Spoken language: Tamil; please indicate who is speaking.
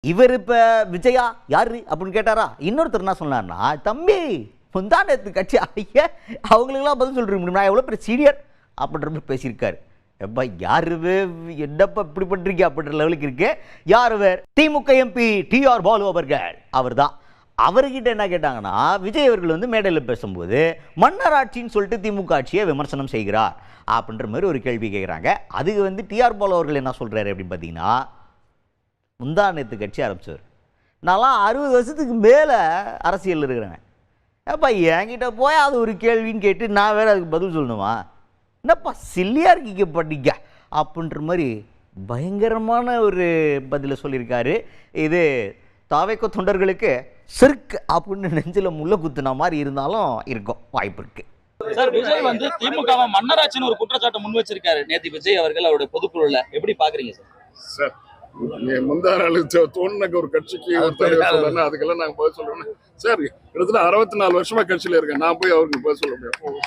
Speaker 1: இவர் இப்போ விஜயா யாரு அப்படின்னு கேட்டாரா? இன்னொருத்தர் என்ன சொன்னார்னா, தம்பி முந்தானத்து கட்சி ஐயா அவங்களுக்கெல்லாம் பதில் சொல்கிறீங்க, நான் எவ்வளோ பெரிய சீனியர் அப்படின்ற மாதிரி பேசியிருக்காரு. எப்பா யாருவே என்னப்பா இப்படி பண்ணுறீங்க அப்படின்ற லெவலுக்கு இருக்கு. யாருவர்? திமுக எம்பி டிஆர் பாலு அவர்கள். அவர் தான். அவர்கிட்ட என்ன கேட்டாங்கன்னா, விஜய் அவர்கள் வந்து மேடையில் பேசும்போது மன்னராட்சின்னு சொல்லிட்டு திமுக ஆட்சியை விமர்சனம் செய்கிறார் அப்படின்ற மாதிரி ஒரு கேள்வி கேட்குறாங்க. அதுக்கு வந்து டிஆர் பாலு அவர்கள் என்ன சொல்கிறாரு அப்படின்னு பார்த்தீங்கன்னா, முந்தானத்து கட்சி ஆரம்பிச்சவர், நான்லாம் 60 வருஷத்துக்கு மேலே அரசியல் இருக்கிறேன். ஏப்பா என்கிட்ட போய் அது ஒரு கேள்வின்னு கேட்டு நான் வேறு அதுக்கு பதில் சொல்லணுமா? என்னப்பா சில்லியாக இருக்கீங்க பண்ணிக்க அப்படின்ற மாதிரி பயங்கரமான ஒரு பதிலை சொல்லியிருக்காரு. இது தாவேக்கோ தொண்டர்களுக்கு சிறுக்கு அப்படின்னு நெஞ்சில் முள்ள குத்துன மாதிரி இருந்தாலும் இருக்கும், வாய்ப்பு இருக்கு.
Speaker 2: சார், விஜய் வந்து திமுக மன்னராட்சின்னு ஒரு குற்றச்சாட்டை முன் வச்சிருக்காரு நேற்று விஜய் அவர்கள் அவருடைய பொதுக்குழுல. எப்படி பாக்குறீங்க சார்?
Speaker 3: சார் முந்தா நாள் தோணுனக்கு ஒரு கட்சிக்கு ஒரு தலைவர் சொல்லணும், அதுக்கெல்லாம் நாங்கள் பதில் சொல்லணும் சார். கிட்டத்தட்ட 64 வருஷமா கட்சியில இருக்கேன், நான் போய் அவருக்கு பதில் சொல்ல முடியும்?